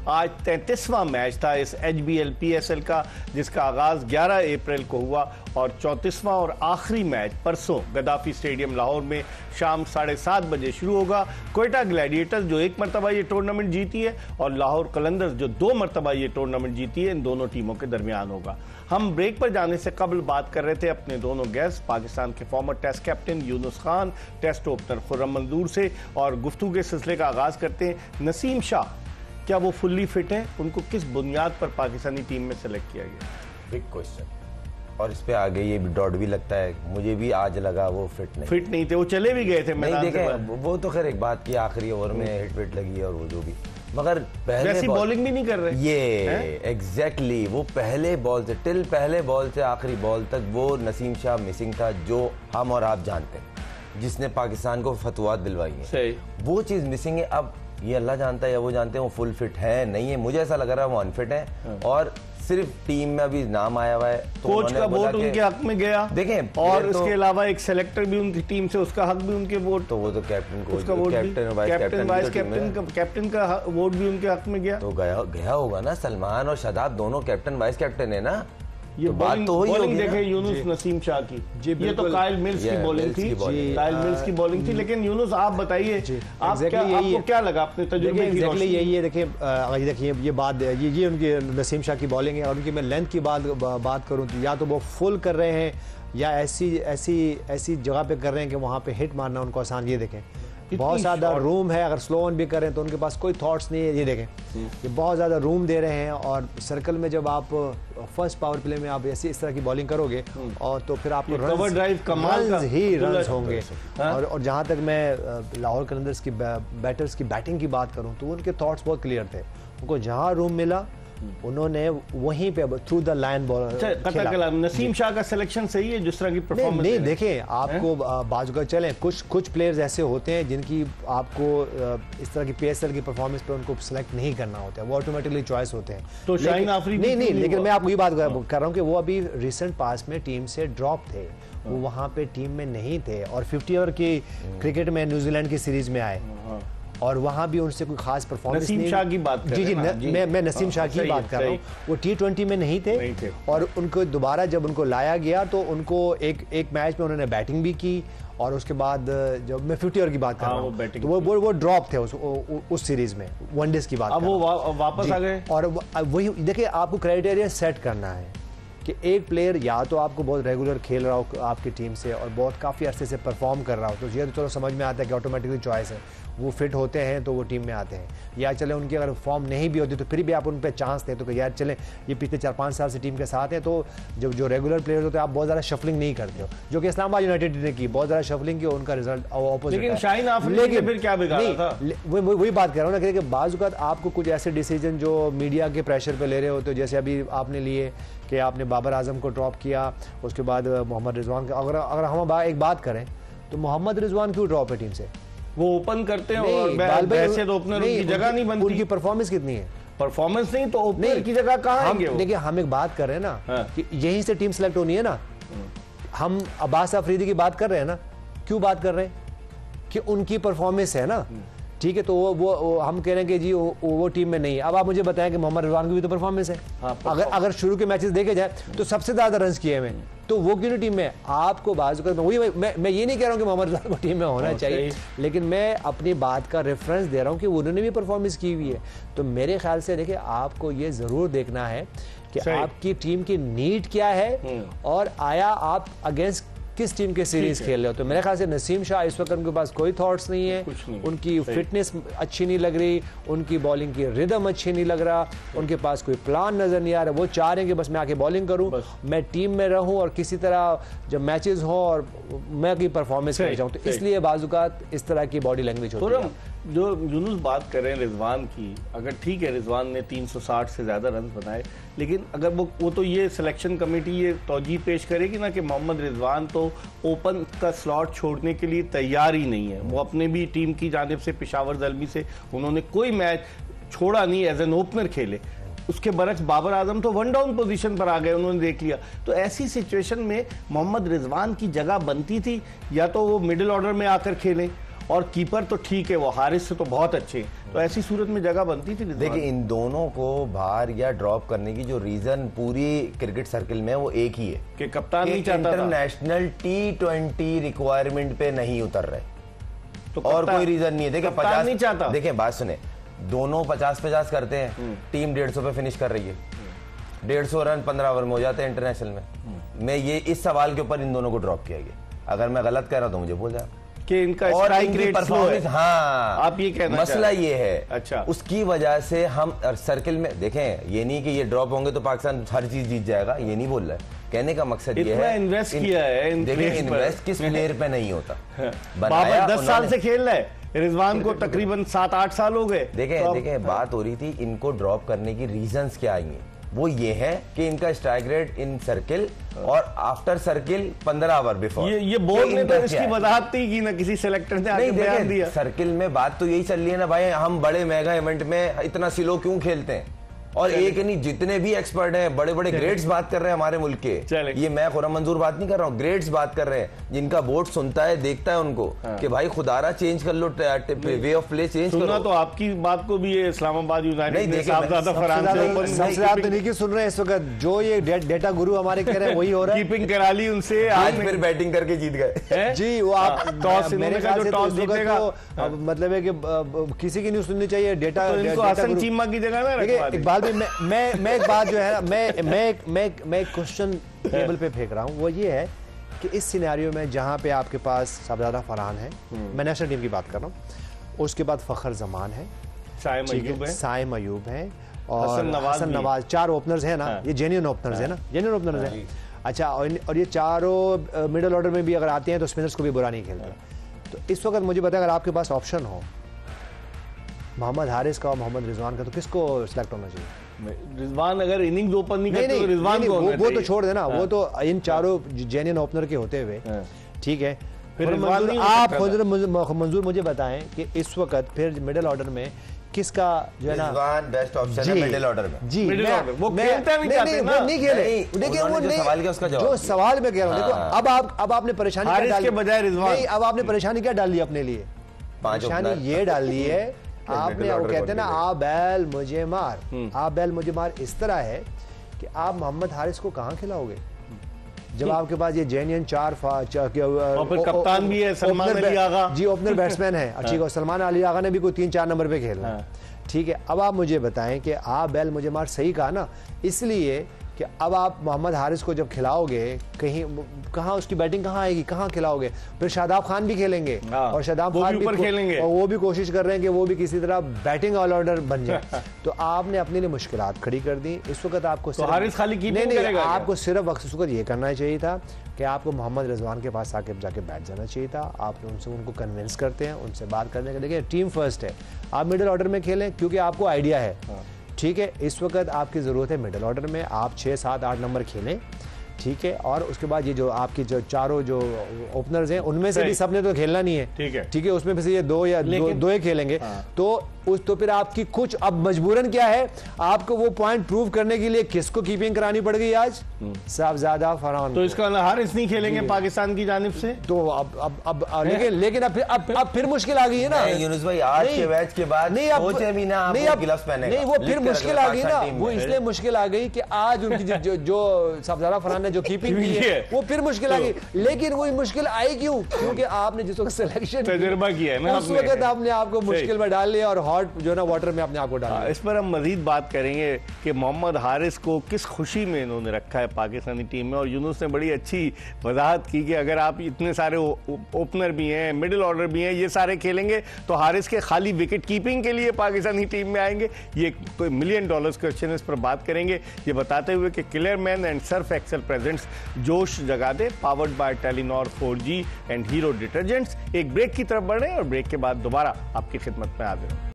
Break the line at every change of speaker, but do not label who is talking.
आज 33वां मैच था इस HBL PSL का, जिसका आगाज 11 अप्रैल को हुआ और 34वां और आखिरी मैच परसों गद्दाफी स्टेडियम लाहौर में शाम 7:30 बजे शुरू होगा। क्वेटा ग्लैडिएटर्स जो 1 मरतबा ये टूर्नामेंट जीती है और लाहौर कलंदर्स जो 2 मरतबा ये टूर्नामेंट जीती है, इन दोनों टीमों के दरमियान होगा। हम ब्रेक पर जाने से कबल बात कर रहे थे अपने दोनों गेस्ट पाकिस्तान के former test captain Younis Khan, test opener Khurram Manzoor से, और गुफ्तगू के सिलसिले का आगाज करते हैं नसीम शाह। क्या वो फुल्ली फिट है? उनको किस बुनियाद पर पाकिस्तानी टीम में सेलेक्ट किया गया?
Big question. और इस पे आगे ये डाउट भी लगता है, मुझे भी आज लगा वो फिट नहीं
थे, वो चले भी गए थे मैदान से।
वो तो खैर एक बात की, आखिरी ओवर में हिट विट लगी और वो जो भी, मगर पहले
बॉलिंग भी नहीं कर रहे
ये एग्जैक्टली वो पहले बॉल से पहले बॉल से आखिरी बॉल तक वो नसीम शाह मिसिंग था, जो हम और आप जानते हैं, जिसने पाकिस्तान को फतवात दिलवाई है। वो चीज मिसिंग है। अब ये अल्लाह जानता है या वो जानते हैं वो फुल फिट है नहीं है, मुझे ऐसा लग रहा है वो अनफिट है और सिर्फ टीम में अभी नाम आया हुआ है। तो
कोच का वोट उनके हक में गया,
देखें,
और इसके अलावा एक सेलेक्टर भी उनकी टीम से, उसका हक भी उनके वोट,
तो वो तो कैप्टन को
उसका वोट कैप्टन का वोट भी उनके हक में गया।
तो गया होगा ना। सलमान और शादाब दोनों कैप्टन वाइस कैप्टन है ना।
ये तो बात तो वही होगी। देखें यूनुस नसीम शाह की, ये तो कायल मिल्स की बॉलिंग थी, कायल मिल्स की बॉलिंग थी। लेकिन यूनुस आप बताइए, आपको क्या लगा अपने तजुर्बे की रोशनी?
यही है, देखिए ये बात, ये उनकी नसीम शाह की बॉलिंग है। और उनकी मैं लेंथ की बात करूं तो या तो वो फुल कर रहे हैं या ऐसी जगह पे कर रहे हैं कि वहां पे हिट मारना उनको आसान। ये देखें बहुत ज़्यादा रूम है, अगर स्लो ऑन भी करें तो उनके पास कोई थॉट्स नहीं है। ये देखें ये बहुत ज़्यादा रूम दे रहे हैं, और सर्कल में जब आप फर्स्ट पावर प्ले में आप इस तरह की बॉलिंग करोगे और तो फिर आपको
कवर ड्राइव कमाल
ही रन्स होंगे। और जहाँ तक मैं लाहौर कलंदर्स की बैटर्स की बैटिंग की बात करूँ तो उनके थॉट्स बहुत क्लियर थे। उनको जहाँ रूम मिला उन्होंने वहीं पे थ्रू द लाइन बॉल खेला।
नसीम शाह का सिलेक्शन सही है जिस तरह की परफॉर्मेंस?
नहीं देखें, आपको बाजू चलें, कुछ प्लेयर्स ऐसे होते हैं जिनकी आपको इस तरह की PSL की परफॉर्मेंस पे उनको सिलेक्ट नहीं करना होता है, वो ऑटोमेटिकली चॉइस होते हैं।
तो शाहीन आफरीदी
नहीं, लेकिन मैं आपको ये बात कर रहा हूँ कि वो अभी रिसेंट पास में टीम से ड्रॉप थे, वो वहाँ पे टीम में नहीं थे और 50 ओवर की क्रिकेट में न्यूजीलैंड की सीरीज में आए और वहां भी उनसे कोई खास परफॉर्मेंस नहीं।
नसीम शाह की बात कर
जी मैं नसीम शाह की बात कर रहा हूँ। वो T20 में नहीं थे और उनको दोबारा जब उनको लाया गया तो उनको एक मैच में उन्होंने बैटिंग भी की और उसके बाद जब मैं 50 ओवर की बात कर रहा हूँ तो वो ड्रॉप थे उस सीरीज में, वनडेज की बात।
अब वो वापस आ गए और
वही देखिए, आपको क्राइटेरिया सेट करना है कि एक प्लेयर या तो आपको बहुत रेगुलर खेल रहा हो आपकी टीम से और बहुत काफ़ी अरसे से परफॉर्म कर रहा हो, तो ये तो चलो समझ में आता है कि ऑटोमेटिकली चॉइस है, वो फिट होते हैं तो वो टीम में आते हैं। या चले उनकी अगर फॉर्म नहीं भी होती तो फिर भी आप उन पर चांस दें, तो यार चले ये पिछले 4-5 साल से टीम के साथ हैं, तो जो रेगुलर प्लेयर होते हैं आप बहुत ज़्यादा शफलिंग नहीं करते हो, जो कि इस्लामाबाद यूनाइटेड ने की, बहुत ज़्यादा शफलिंग की, उनका रिजल्ट ऑपोजिट।
लेकिन शाहीन आफरीदी फिर क्या बिगाड़ा था?
वही बात कर रहा हूँ ना कि बाज़ औक़ात आपको कुछ ऐसे डिसीजन जो मीडिया के प्रेशर पर ले रहे होते हो, जैसे अभी आपने लिए कि आपने बाबर आजम को ड्रॉप किया, उसके बाद मोहम्मद रिजवान का। अगर हम एक बात करें तो मोहम्मद रिजवान क्यों ड्रॉप है टीम से?
वो ओपन करते हैं और वैसे तो ओपनर की जगह नहीं बनती।
उनकी परफॉर्मेंस कितनी है?
परफॉर्मेंस नहीं तो ओपनर की जगह कहाँ आएंगे?
देखिए हम एक बात कर रहे हैं ना कि यहीं से टीम सेलेक्ट होनी है ना। हम अब्बास अफरीदी की बात कर रहे हैं ना, क्यों बात कर रहे हैं? कि उनकी परफॉर्मेंस है ना, ठीक है, तो वो हम कह रहे हैं कि जी वो टीम में नहीं है। अब आप मुझे बताएं कि मोहम्मद रिजवान की भी तो परफॉर्मेंस है। अगर शुरू के मैचेस देखे जाए तो सबसे ज्यादा रन्स किए हैं, तो वो क्यों नहीं टीम में? आपको बाजू कर वही मैं ये नहीं कह रहा हूँ कि मोहम्मद रिजवान को टीम में होना चाहिए, लेकिन मैं अपनी बात का रेफरेंस दे रहा हूँ कि उन्होंने भी परफॉर्मेंस की हुई है। तो मेरे ख्याल से देखिए आपको ये जरूर देखना है कि आपकी टीम की नीड क्या है और आया आप अगेंस्ट किस टीम के सीरीज खेल रहे हो। तो मेरे ख्याल से नसीम शाह इस वक्त उनके पास कोई थॉट्स नहीं है, उनकी फिटनेस अच्छी नहीं लग रही, उनकी बॉलिंग की रिदम अच्छी नहीं लग रहा, उनके पास कोई प्लान नजर नहीं आ रहा। वो चाह रहे हैं कि बस मैं आके बॉलिंग करूं, मैं टीम में रहूं और किसी तरह जब मैचेस हो और मैं की परफॉर्मेंस कर जाऊं, तो इसलिए बाजुकात इस तरह की बॉडी लैंग्वेज होती है।
जो यूनुस बात कर रहे हैं रिजवान की, अगर ठीक है रिजवान ने 360 से ज्यादा रन बनाए, लेकिन अगर वो तो ये सिलेक्शन कमेटी ये तौजीह पेश करेगी ना कि मोहम्मद रिजवान तो ओपन का स्लॉट छोड़ने के लिए तैयार ही नहीं है। वो अपने भी टीम की जानिब से पेशावर ज़ल्मी से उन्होंने कोई मैच छोड़ा नहीं, एज एन ओपनर खेले। उसके बरक्स बाबर आजम तो वन डाउन पोजीशन पर आ गए, उन्होंने देख लिया। तो ऐसी सिचुएशन में मोहम्मद रिजवान की जगह बनती थी या तो वो मिडिल ऑर्डर में आकर खेलें और कीपर तो ठीक है, वो हारिस से तो बहुत अच्छे, तो ऐसी सूरत में जगह बनती थी।
देखिए इन दोनों को बाहर या ड्रॉप करने की जो रीजन पूरी क्रिकेट सर्किल में वो एक ही है
कि कप्तान नहीं चाहता,
इंटरनेशनल T20 रिक्वायरमेंट पे नहीं उतर रहे, तो और कोई रीजन नहीं है। देखिए 50
नहीं चाहता।
देखिए बात सुने, दोनों 50-50 करते हैं, टीम 150 पे फिनिश कर रही है, 150 रन 15 ओवर में हो जाते हैं इंटरनेशनल में। मैं ये इस सवाल के ऊपर इन दोनों को ड्रॉप किया गया। अगर मैं गलत कह रहा हूं तो मुझे बोल जाए
कि इनका स्ट्राइक रेट स्लो है।
हाँ,
आप ये कहना
मसला ये है।
अच्छा,
उसकी वजह से हम सर्किल में देखें, ये नहीं कि ये ड्रॉप होंगे तो पाकिस्तान हर चीज जीत जाएगा, ये नहीं बोल रहा है। कहने का मकसद ये है,
इन्वेस्ट किया है,
देखिए इन्वेस्ट किस प्लेयर पे नहीं होता।
बाबर 10 साल से खेल रहा है, रिजवान को तकरीबन 7-8 साल हो गए।
देखें बात हो रही थी इनको ड्रॉप करने की रीजंस क्या आएंगे, वो ये है कि इनका स्ट्राइक रेट इन सर्किल और आफ्टर सर्किल 15 ओवर बिफोर।
ये बोर्ड ने तो इसकी वजाहत नहीं की ना, किसी सेलेक्टर ने आके बयान दिया।
सर्किल में बात तो यही चल रही है ना भाई, हम बड़े मेगा इवेंट में इतना स्लो क्यों खेलते हैं, और एक नहीं जितने भी एक्सपर्ट हैं, बड़े बड़े ग्रेड्स बात कर रहे हैं हमारे मुल्क के, ये मैं खुर्रम मंजूर बात नहीं कर रहा हूँ, ग्रेड्स बात कर रहे हैं, जिनका बोर्ड सुनता है देखता है उनको कि भाई खुदारा चेंज कर लो, वे ऑफ प्ले चेंज करो।
तो आपकी बात को भी ये इस्लामाबाद यूनाइटेड ने
सबसे ज्यादा नहीं सुन रहे हैं इस वक्त, जो ये डेटा गुरु हमारे कह रहे हैं वही हो रहा है।
कीपिंग करा ली उनसे,
आज फिर बैटिंग करके जीत गए
जी। वो आप
टॉस जीतेगा,
मतलब है कि किसी की नहीं सुननी चाहिए डेटा।
हसन चीमा की जगह में
इकबाल भाई मैं एक बात जो है ना, मैं एक क्वेश्चन टेबल पे फेंक रहा हूँ, वो ये है कि इस सिनेरियो में जहाँ पे आपके पास साबजादा फरहान है, मैं नेशनल टीम की बात कर रहा हूँ, उसके बाद फखर जमान है, साइम अयूब है और हसन नवाज, 4 ओपनर्स हैं ना, ये जेन्युइन ओपनर्स है ना, जेन्युइन ओपनर्स हैं। अच्छा, और ये चारों मिडिल ऑर्डर में भी अगर आते हैं तो स्पिनर्स को भी बुरा नहीं खेलते। तो इस वक्त मुझे बताया, अगर आपके पास ऑप्शन हो मोहम्मद हारिस का और मोहम्मद रिजवान का, तो किसको सिलेक्ट होना चाहिए?
रिजवान अगर इनिंग्स ओपन नहीं करते तो रिजवान को
वो तो छोड़ देना, वो तो इन चारों जेन्युइन ओपनर के होते हुए ठीक है। फिर आप मंजूर मुझे बताएं कि इस वक्त फिर मिडिल ऑर्डर में किसका जो है ना
बेस्ट ऑप्शन है मिडिल ऑर्डर में?
जी, वो खेलता भी चाहते ना,
नहीं खेले। देखिए वो नहीं,
सवाल क्या उसका जवाब,
जो सवाल में कह रहा हूं, देखो अब आपने परेशानी क्या डाली,
के बजाय रिजवान,
नहीं अब आपने परेशानी क्या डाल ली अपने लिए? परेशानी ये डाल ली है आपने, वो कहते हैं ना आ बैल मुझे मार, आ बैल मुझे मार, इस तरह है कि आप मोहम्मद हारिस को कहां खिलाओगे जब आपके पास ये जेन्युइन 4
कप्तान भी है, सलमान अली आगा
जी, ओपनर बैट्समैन है। ठीक है, सलमान अली आगा ने भी कोई 3-4 नंबर पे खेलना है। ठीक है, अब आप मुझे बताएं कि आ बैल मुझे मार सही कहा ना, इसलिए कि अब आप मोहम्मद हारिस को जब खिलाओगे, कहाँ उसकी बैटिंग कहाँ आएगी, कहाँ खिलाओगे? फिर शादाब खान भी खेलेंगे और शादाब खान भी
खेलेंगे,
और वो भी कोशिश कर रहे हैं कि वो भी किसी तरह बैटिंग ऑलराउंडर बन जाए। तो आपने अपने लिए मुश्किलात खड़ी कर दी। इस वक्त आपको
हारिस खाली कीपिंग करेगा,
आपको सिर्फ इस वक्त ये करना चाहिए था कि आपको मोहम्मद रिजवान के पास आके जाके बैठ जाना चाहिए था। आपने उनसे उनको कन्विंस करते हैं, उनसे बात करने के लिए, टीम फर्स्ट है, आप मिडिल ऑर्डर में खेलें क्योंकि आपको आइडिया है। ठीक है, इस वक्त आपकी ज़रूरत है मिडिल ऑर्डर में, आप 6, 7, 8 नंबर खेलें। ठीक है, और उसके बाद ये जो आपकी जो चारों जो ओपनर्स हैं उनमें से भी सबने तो खेलना नहीं है। ठीक है, उसमें से ये 2 या 2 ही खेलेंगे। तो फिर आपकी कुछ अब मजबूरन क्या है, आपको वो पॉइंट प्रूव करने के लिए किसको कीपिंग करानी पड़ गई आज? साहबजादा फरहान।
तो इसका हारिस नहीं खेलेंगे पाकिस्तान की जानिब से, तो
अब लेकिन अब फिर मुश्किल आ गई है ना
यूनुस भाई, आज के मैच के बाद
नहीं, वो फिर मुश्किल आ गई ना, वो इसलिए मुश्किल आ गई कि आज उनकी जो साहबजादा फरहान ने जो कीपिंग की है वो फिर मुश्किल आ गई। लेकिन वो मुश्किल आई क्यों? क्योंकि आपने जिस वक्त सिलेक्शन
तजुर्बा किया है ना,
उस वक्त आपने आपको मुश्किल में डाल लिया और हॉट जो ना वाटर में अपने आप को डाला।
इस पर हम मजीद बात करेंगे कि मोहम्मद हारिस को किस खुशी में इन्होंने रखा है पाकिस्तानी टीम में। और यूनुस ने बड़ी अच्छी वजाहत की कि अगर आप इतने सारे ओपनर भी हैं, मिडिल ऑर्डर भी हैं, ये सारे खेलेंगे तो हारिस के खाली विकेट कीपिंग के लिए पाकिस्तानी टीम में आएंगे। ये कोई $1 मिलियन क्वेश्चन, इस पर बात करेंगे, ये बताते हुए कि Clear Men and Surf Excel presents जोश जगा दे, powered by Telenor 4G and Hero detergents. एक ब्रेक की तरफ बढ़े और ब्रेक के बाद दोबारा आपकी खिदमत में हाजिर हूं।